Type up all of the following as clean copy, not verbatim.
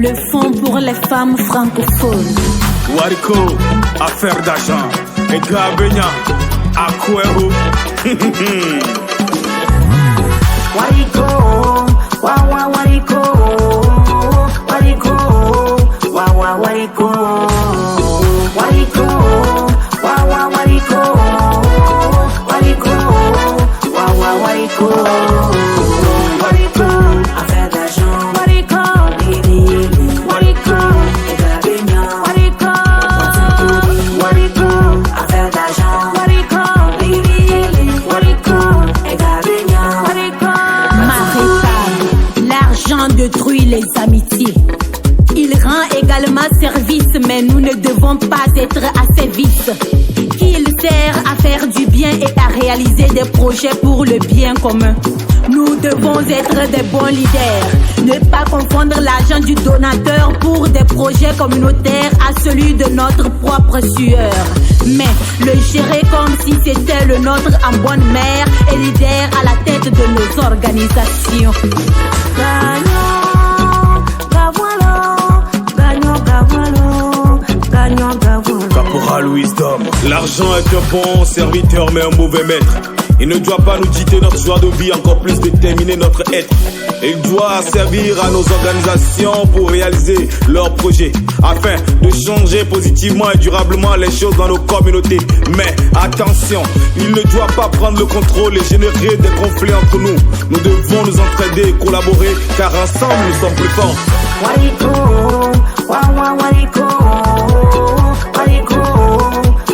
le fonds pour les femmes francophones. Wariko, affaire d'argent. Et Gabenya, Akwero. Wariko, wawa wariko, wariko, wawa wariko, wariko, wawa wariko, wariko, wawa wariko, wariko, affaire d'argent, wariko, wariko, Gabenya, wariko, wariko, affaire d'argent, wariko, Gabenya, wariko. L'argent détruit les amitiés. Il rend également service, mais nous ne devons pas être à ses vices. Il sert à faire du bien et à réaliser des projets pour le bien commun. Nous devons être des bons leaders. Ne pas confondre l'argent du donateur pour des projets communautaires à celui de notre propre sueur. Mais le gérer comme si c'était le nôtre en bonne mère et leader à la tête de nos organisations. Caporal Wisdom. L'argent est un bon serviteur mais un mauvais maître. Il ne doit pas nous dicter notre joie de vie, encore plus déterminer notre être. Il doit servir à nos organisations pour réaliser leurs projets, afin de changer positivement et durablement les choses dans nos communautés. Mais attention, il ne doit pas prendre le contrôle et générer des conflits entre nous. Nous devons nous entraider et collaborer, car ensemble nous sommes plus forts. Wariko, wawa wariko, wariko,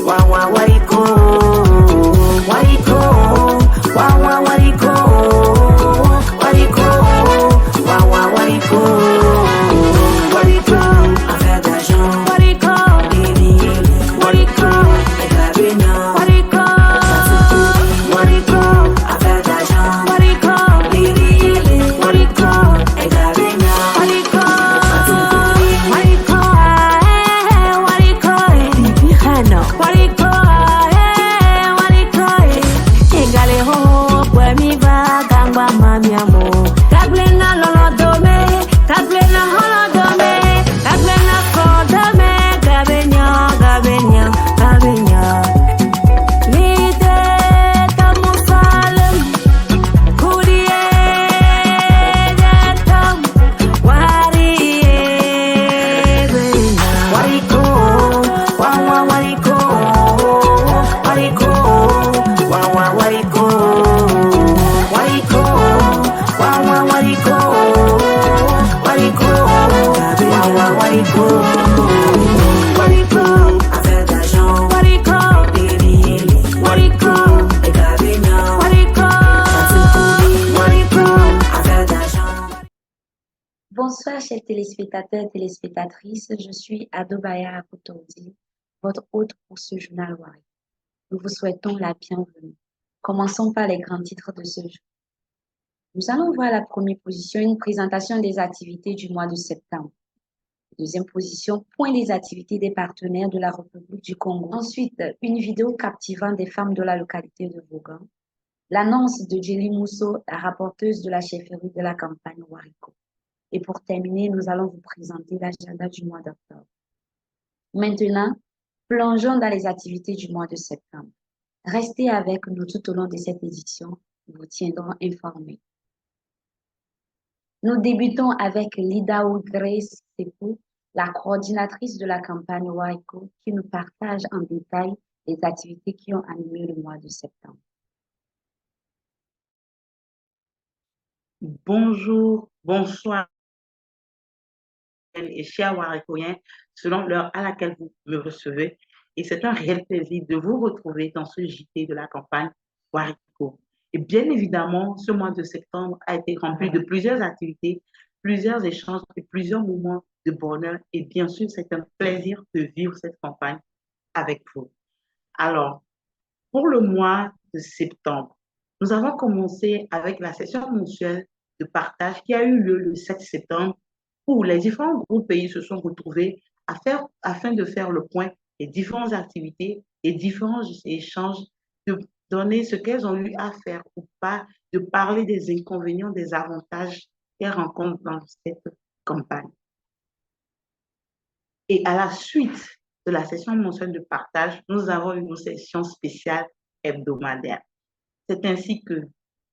wawa wariko, wariko, wawa wariko, wariko, wawa wariko, wariko, affaire d'argent, wariko, wariko, Gabenya, wariko, wariko, affaire d'argent, wariko, wariko, Gabenya, wariko. Bonsoir, chers téléspectateurs et téléspectatrices. Je suis Adobaya Akoutondi, votre hôte pour ce journal Wari. Nous vous souhaitons la bienvenue. Commençons par les grands titres de ce jour. Nous allons voir la première position, une présentation des activités du mois de septembre. Deuxième position, point des activités des partenaires de la République du Congo. Ensuite, une vidéo captivant des femmes de la localité de Vaugan. L'annonce de Djeli Mousso, la rapporteuse de la chefferie de la campagne Wariko. Et pour terminer, nous allons vous présenter l'agenda du mois d'octobre. Maintenant, plongeons dans les activités du mois de septembre. Restez avec nous tout au long de cette édition. Nous vous tiendrons informés. Nous débutons avec Lidao Grace Sepou, la coordinatrice de la campagne Wariko, qui nous partage en détail les activités qui ont animé le mois de septembre. Bonjour, bonsoir et chers Warikoiens, selon l'heure à laquelle vous me recevez. Et c'est un réel plaisir de vous retrouver dans ce JT de la campagne Wariko. Et bien évidemment, ce mois de septembre a été rempli de plusieurs activités, plusieurs échanges et plusieurs moments de bonheur. Et bien sûr, c'est un plaisir de vivre cette campagne avec vous. Alors, pour le mois de septembre, nous avons commencé avec la session mensuelle de partage qui a eu lieu le 7 septembre, où les différents groupes pays se sont retrouvés afin de faire le point des différentes activités et différents échanges, de donner ce qu'elles ont eu à faire ou pas, de parler des inconvénients, des avantages qu'elles rencontrent dans cette campagne. Et à la suite de la session mensuelle de partage, nous avons une session spéciale hebdomadaire. C'est ainsi que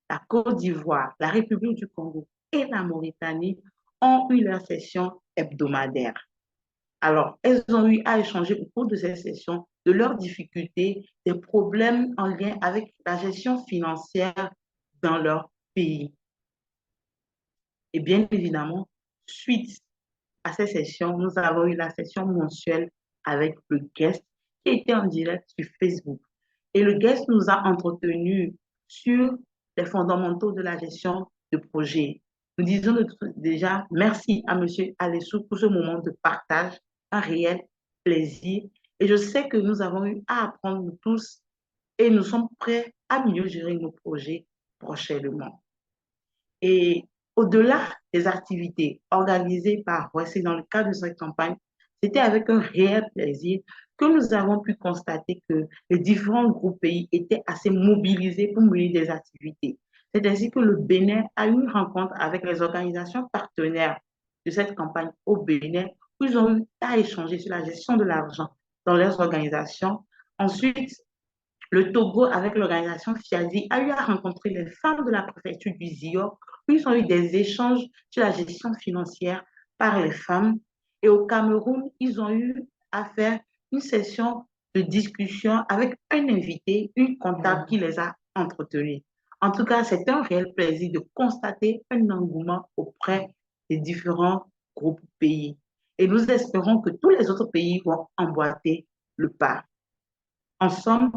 la Côte d'Ivoire, la République du Congo et la Mauritanie ont eu leur session hebdomadaire. Alors, elles ont eu à échanger au cours de ces sessions de leurs difficultés, des problèmes en lien avec la gestion financière dans leur pays. Et bien évidemment, suite à ces sessions, nous avons eu la session mensuelle avec le guest qui était en direct sur Facebook. Et le guest nous a entretenus sur les fondamentaux de la gestion de projet. Nous disons déjà merci à M. Alessou pour ce moment de partage, un réel plaisir. Et je sais que nous avons eu à apprendre nous tous et nous sommes prêts à mieux gérer nos projets prochainement. Et au-delà des activités organisées par Voici dans le cadre de cette campagne, c'était avec un réel plaisir que nous avons pu constater que les différents groupes pays étaient assez mobilisés pour mener des activités. C'est ainsi que le Bénin a eu une rencontre avec les organisations partenaires de cette campagne au Bénin, où ils ont eu à échanger sur la gestion de l'argent dans leurs organisations. Ensuite, le Togo, avec l'organisation FIAZI, a eu à rencontrer les femmes de la préfecture du Zio, où ils ont eu des échanges sur la gestion financière par les femmes. Et au Cameroun, ils ont eu à faire une session de discussion avec un invité, une comptable qui les a entretenus. En tout cas, c'est un réel plaisir de constater un engouement auprès des différents groupes pays. Et nous espérons que tous les autres pays vont emboîter le pas. En somme,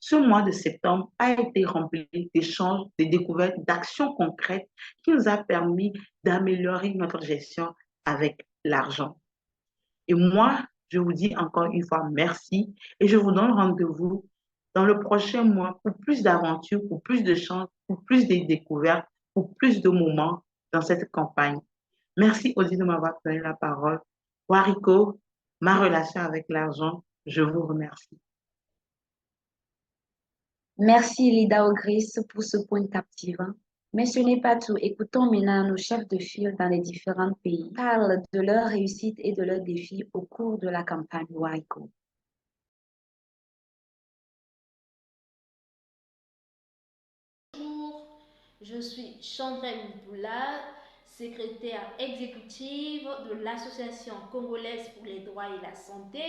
ce mois de septembre a été rempli d'échanges, de découvertes, d'actions concrètes qui nous a permis d'améliorer notre gestion avec l'argent. Et moi, je vous dis encore une fois merci et je vous donne rendez-vous dans le prochain mois pour plus d'aventures, pour plus de chances, pour plus de découvertes, pour plus de moments dans cette campagne. Merci Odile de m'avoir donné la parole. Wariko, ma relation avec l'argent, je vous remercie. Merci Lida Ogris pour ce point captivant. Mais ce n'est pas tout. Écoutons maintenant nos chefs de file dans les différents pays parlent de leurs réussites et de leurs défis au cours de la campagne Wariko. Bonjour, je suis Chandrine Boula, secrétaire exécutive de l'Association congolaise pour les droits et la santé,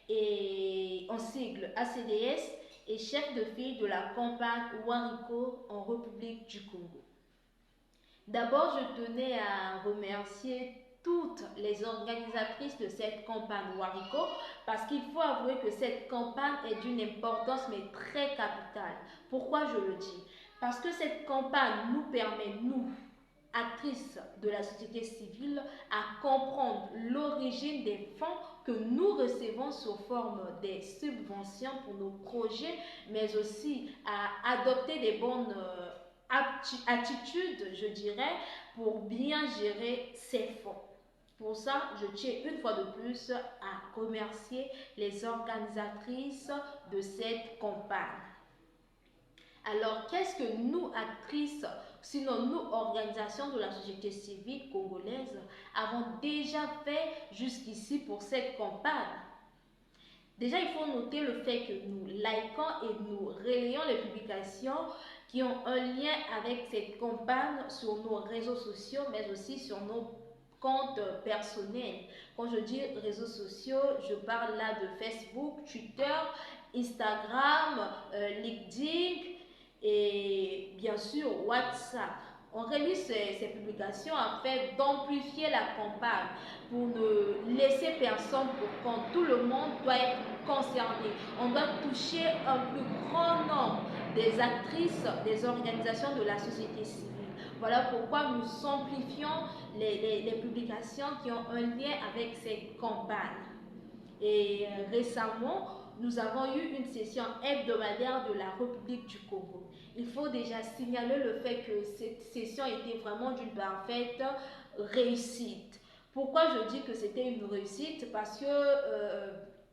et en sigle ACDS, et chef de file de la campagne Wariko en République du Congo. D'abord, je tenais à remercier toutes les organisatrices de cette campagne Wariko parce qu'il faut avouer que cette campagne est d'une importance mais très capitale. Pourquoi je le dis? Parce que cette campagne nous permet, nous, actrices de la société civile, à comprendre l'origine des fonds que nous recevons sous forme des subventions pour nos projets, mais aussi à adopter des bonnes attitudes, je dirais, pour bien gérer ces fonds. Pour ça, je tiens une fois de plus à remercier les organisatrices de cette campagne. Alors, qu'est-ce que nous, actrices, sinon nous, organisations de la société civile congolaise, avons déjà fait jusqu'ici pour cette campagne? Déjà, il faut noter le fait que nous likons et nous relayons les publications qui ont un lien avec cette campagne sur nos réseaux sociaux, mais aussi sur nos comptes personnels. Quand je dis réseaux sociaux, je parle là de Facebook, Twitter, Instagram, LinkedIn et bien sûr WhatsApp. On relie ces publications afin d'amplifier la campagne pour ne laisser personne pour compte. Tout le monde doit être concerné. On doit toucher un plus grand nombre des actrices, des organisations de la société civile. Voilà pourquoi nous simplifions les publications qui ont un lien avec cette campagne. Et récemment, nous avons eu une session hebdomadaire de la République du Congo. Il faut déjà signaler le fait que cette session était vraiment d'une parfaite réussite. Pourquoi je dis que c'était une réussite? Parce que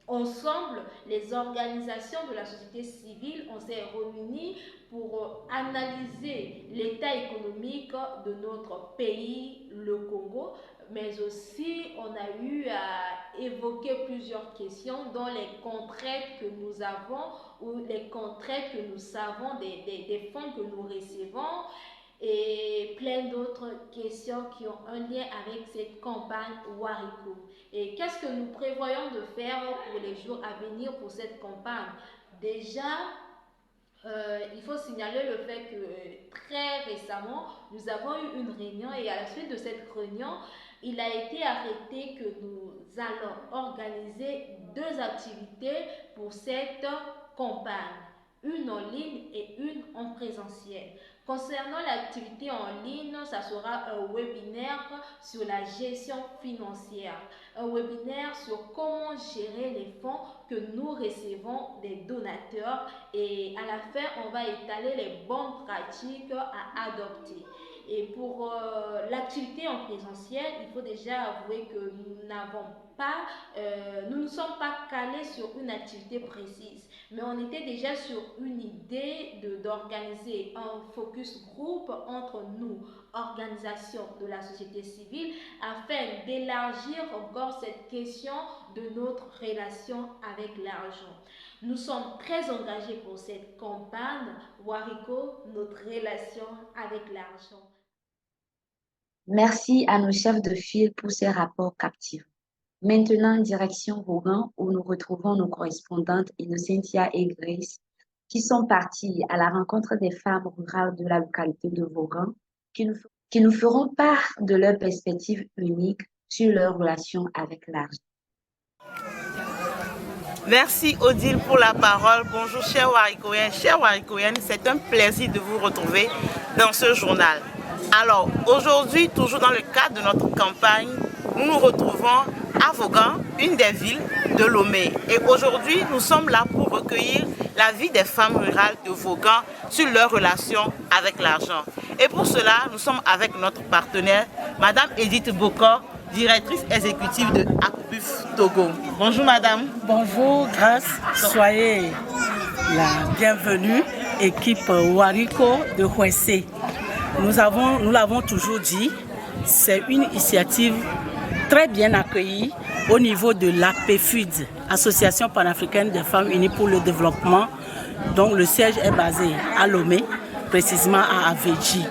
ensemble, les organisations de la société civile, on s'est réunis pour analyser l'état économique de notre pays, le Congo, mais aussi on a eu à évoquer plusieurs questions dont les contraintes que nous avons ou les contraintes que nous savons des fonds que nous recevons et plein d'autres questions qui ont un lien avec cette campagne Wariko. Et qu'est-ce que nous prévoyons de faire pour les jours à venir pour cette campagne? Déjà, il faut signaler le fait que très récemment, nous avons eu une réunion et à la suite de cette réunion, il a été arrêté que nous allons organiser 2 activités pour cette campagne, une en ligne et une en présentiel. Concernant l'activité en ligne, ça sera un webinaire sur la gestion financière, un webinaire sur comment gérer les fonds que nous recevons des donateurs et à la fin, on va étaler les bonnes pratiques à adopter. Et pour l'activité en présentiel, il faut déjà avouer que nous ne sommes pas calés sur une activité précise, mais on était déjà sur une idée d'organiser un focus group entre nous, organisations de la société civile, afin d'élargir encore cette question de notre relation avec l'argent. Nous sommes très engagés pour cette campagne Wariko, notre relation avec l'argent. Merci à nos chefs de file pour ces rapports captifs. Maintenant, direction Vaughan, où nous retrouvons nos correspondantes Innocentia et Grace, qui sont parties à la rencontre des femmes rurales de la localité de Vaughan, qui nous feront part de leur perspective unique sur leur relation avec l'argent. Merci Odile pour la parole. Bonjour chers Warikoiennes. Chers Warikoiennes, c'est un plaisir de vous retrouver dans ce journal. Alors aujourd'hui, toujours dans le cadre de notre campagne, nous nous retrouvons à Vaughan, une des villes de Lomé. Et aujourd'hui, nous sommes là pour recueillir la vie des femmes rurales de Vaughan sur leur relation avec l'argent. Et pour cela, nous sommes avec notre partenaire, Madame Edith Bokor, directrice exécutive de ACPUF Togo. Bonjour Madame. Bonjour, Grâce. Soyez la bienvenue, équipe Wariko de Houessé. Nous l'avons toujours dit, c'est une initiative très bien accueillie au niveau de l'APFUD, Association panafricaine des femmes unies pour le développement, dont le siège est basé à Lomé, précisément à Aveji.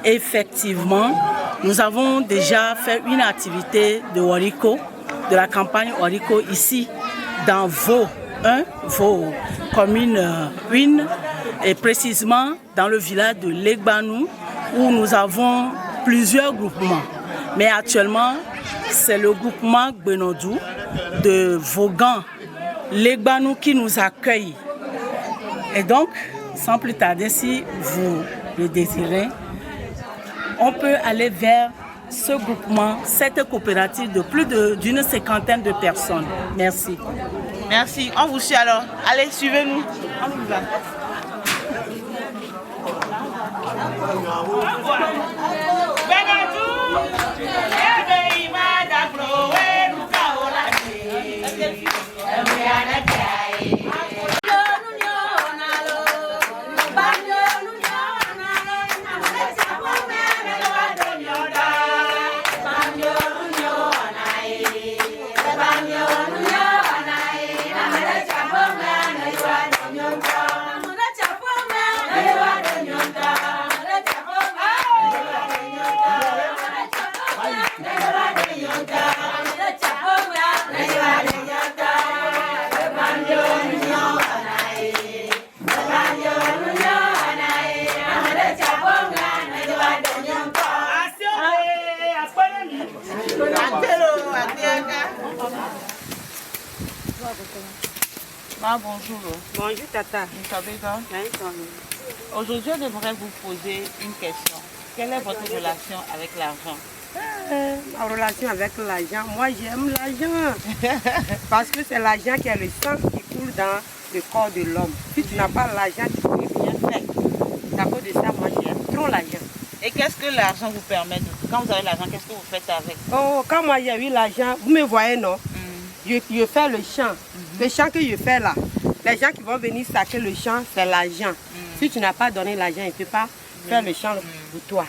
Effectivement, nous avons déjà fait une activité de Wariko, de la campagne Wariko ici, dans Vaud 1, Vaud commune 1, et précisément dans le village de Legbanou, où nous avons plusieurs groupements. Mais actuellement, c'est le groupement Gbenodou de Vaughan, Legbanou qui nous accueille. Et donc, sans plus tarder, si vous le désirez, on peut aller vers ce groupement, cette coopérative de plus d'une 50aine de personnes. Merci. Merci. On vous suit alors. Allez, suivez-nous. On y va. Bonjour. Bonjour Tata. Vous savez quoi? Aujourd'hui, je devrais vous poser une question. Quelle est votre relation avec l'argent? Ma relation avec l'argent, moi j'aime l'argent. Parce que c'est l'argent qui est le sang qui coule dans le corps de l'homme. Si tu n'as pas l'argent, tu ne peux rien faire. C'est à cause de ça, moi j'aime trop l'argent. Et qu'est-ce que l'argent vous permet de... Quand vous avez l'argent, qu'est-ce que vous faites avec? Oh, quand moi j'ai eu l'argent, vous me voyez, non? Je fais le champ. Le champ que je fais là, les gens qui vont venir saquer le champ, c'est l'argent. Si tu n'as pas donné l'argent, il ne peut pas faire le champ pour toi.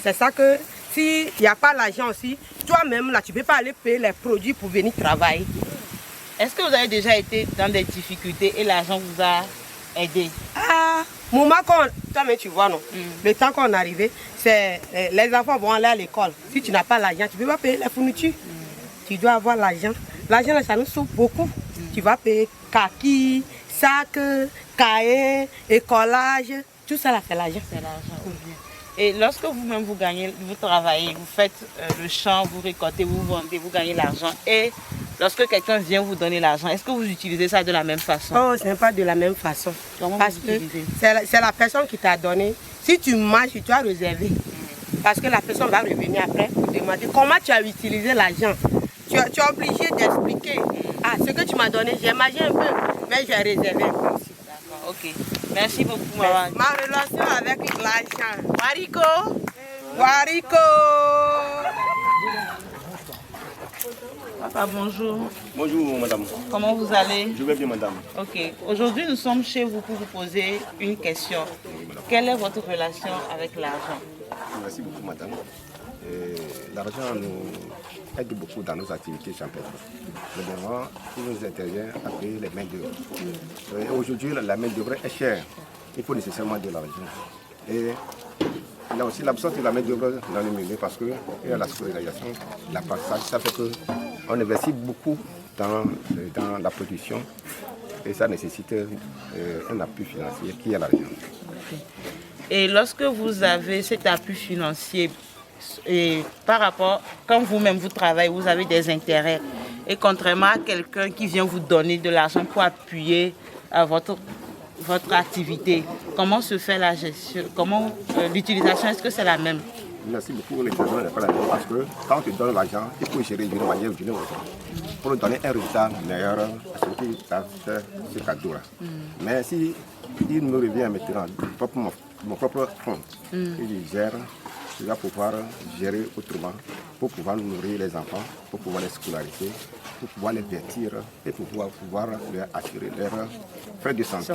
C'est ça que s'il n'y a pas l'argent aussi, toi-même, là, tu ne peux pas aller payer les produits pour venir travailler. Est-ce que vous avez déjà été dans des difficultés et l'argent vous a aidé? Ah, moment toi-même, tu vois, non? Le temps qu'on est arrivé, c'est les enfants vont aller à l'école. Si tu n'as pas l'argent, tu ne peux pas payer les fournitures. Tu dois avoir l'argent. L'argent, ça nous sauve beaucoup. Tu vas payer kaki, sac, cahier, écolage. Tout ça, là, c'est l'argent. C'est l'argent. Et lorsque vous-même vous gagnez, vous travaillez, vous faites le champ, vous récoltez, vous vendez, vous gagnez l'argent. Et lorsque quelqu'un vient vous donner l'argent, est-ce que vous utilisez ça de la même façon? Oh, ce n'est pas de la même façon. Comment parce vous que utilisez? c'est la personne qui t'a donné. Si tu marches, tu dois réserver. Parce que la personne va revenir après pour demander comment tu as utilisé l'argent. Tu es obligé d'expliquer. Ah, ce que tu m'as donné, j'ai mangé un peu, mais j'ai réservé un peu aussi. D'accord, ok. Merci beaucoup, maman. Ma relation avec l'argent. Wariko. Wariko. Papa, bonjour. Bonjour, madame. Comment vous allez? Je vais bien, madame. Ok. Aujourd'hui, nous sommes chez vous pour vous poser une question. Quelle est votre relation avec l'argent? Merci beaucoup, madame. L'argent nous aide beaucoup dans nos activités champêtres. Premièrement, il nous intervient à payer les mains d'œuvre. Aujourd'hui, la main d'œuvre est chère. Il faut nécessairement de l'argent. Et il y a aussi l'absence de la main d'œuvre dans le milieu parce qu'il y a la scolarisation, l'apprentissage. Ça fait qu'on investit beaucoup dans la production et ça nécessite un appui financier qui est l'argent. Et lorsque vous avez cet appui financier, et par rapport, quand vous-même vous travaillez, vous avez des intérêts. Et contrairement à quelqu'un qui vient vous donner de l'argent pour appuyer votre activité, comment se fait la gestion? Comment l'utilisation, est-ce que c'est la même? Merci beaucoup. L'utilisation n'est pas la même parce que quand tu donnes l'argent, il faut gérer d'une manière ou d'une autre pour donner un résultat meilleur à celui qui t'a fait ce cadeau-là. Mais si il me revient maintenant mon propre compte, il gère, il va pouvoir gérer autrement pour pouvoir nourrir les enfants, pour pouvoir les scolariser, pour pouvoir les vêtir et pour pouvoir leur assurer leurs frais de santé.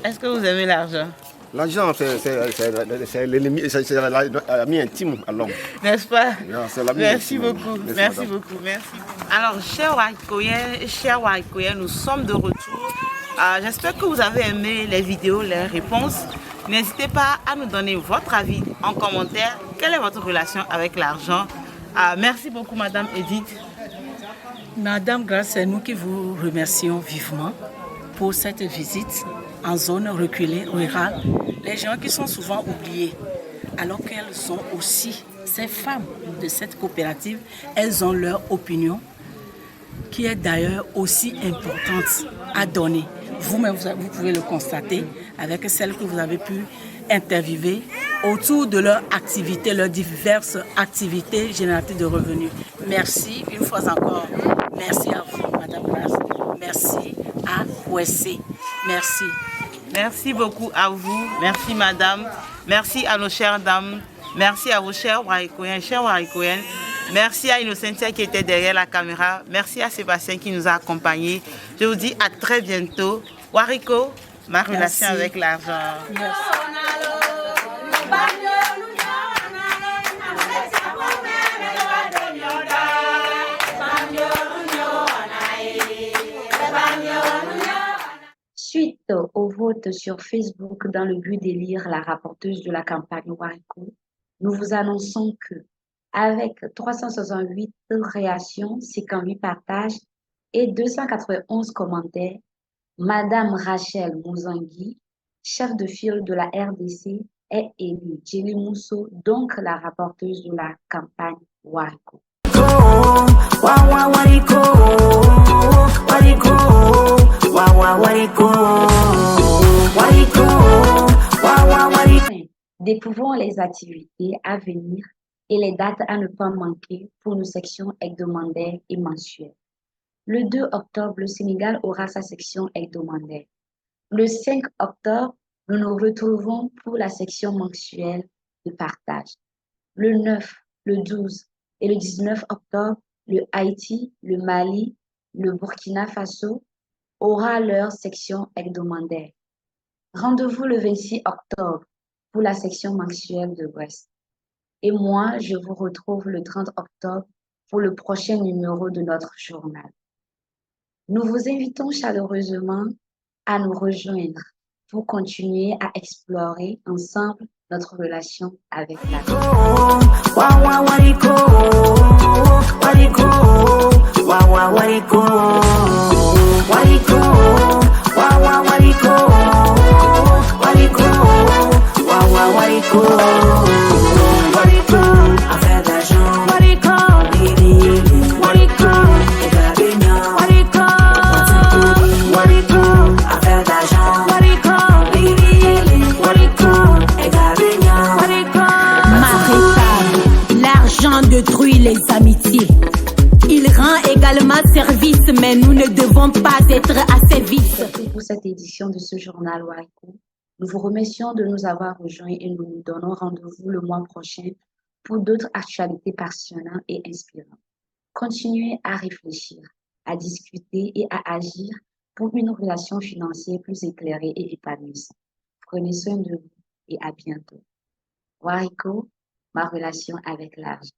Est-ce que vous aimez l'argent? L'argent, c'est l'ennemi, c'est l'ami intime à l'homme. N'est-ce pas? Merci beaucoup. Merci beaucoup. Merci. Alors, chers Warikoyens, nous sommes de retour. J'espère que vous avez aimé les vidéos, les réponses. N'hésitez pas à nous donner votre avis en commentaire. Quelle est votre relation avec l'argent? Merci beaucoup, Madame Edith. Madame Grace, c'est nous qui vous remercions vivement pour cette visite en zone reculée, rurale. Les gens qui sont souvent oubliés, alors qu'elles sont aussi, ces femmes de cette coopérative, elles ont leur opinion, qui est d'ailleurs aussi importante à donner. Vous-même, vous pouvez le constater avec celles que vous avez pu interviewer autour de leur activité, leurs diverses activités génératrices de revenus. Merci une fois encore. Merci à vous, Madame Grace. Merci à OSC. Merci. Merci beaucoup à vous. Merci, Madame. Merci à nos chères dames. Merci à vos chers Warikoyens, chers Warikoyennes. Merci à Innocentia qui était derrière la caméra. Merci à Sébastien qui nous a accompagnés. Je vous dis à très bientôt. Wariko, ma relation avec l'argent. Suite au vote sur Facebook dans le but d'élire la rapporteuse de la campagne Wariko, nous vous annonçons que, avec 368 réactions, 58 partages et 291 commentaires, Madame Rachel Mouzangui, chef de file de la RDC, est élue Djeli Mousso, donc la rapporteuse de la campagne Wariko. Découvrons les activités à venir et les dates à ne pas manquer pour nos sections hebdomadaires et mensuelles. Le 2 octobre, le Sénégal aura sa section hebdomadaire. Le 5 octobre, nous nous retrouvons pour la section mensuelle de partage. Le 9, le 12 et le 19 octobre, le Haïti, le Mali, le Burkina Faso aura leur section hebdomadaire. Rendez-vous le 26 octobre pour la section mensuelle de Brest. Et moi, je vous retrouve le 30 octobre pour le prochain numéro de notre journal. Nous vous invitons chaleureusement à nous rejoindre pour continuer à explorer ensemble notre relation avec la vie. Détruit les amitiés. Il rend également service, mais nous ne devons pas être asservis. Pour cette édition de ce journal Wariko, nous vous remercions de nous avoir rejoints et nous nous donnons rendez-vous le mois prochain pour d'autres actualités passionnantes et inspirantes. Continuez à réfléchir, à discuter et à agir pour une relation financière plus éclairée et épanouissante. Prenez soin de vous et à bientôt. Wariko, ma relation avec l'argent.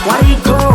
Wariko.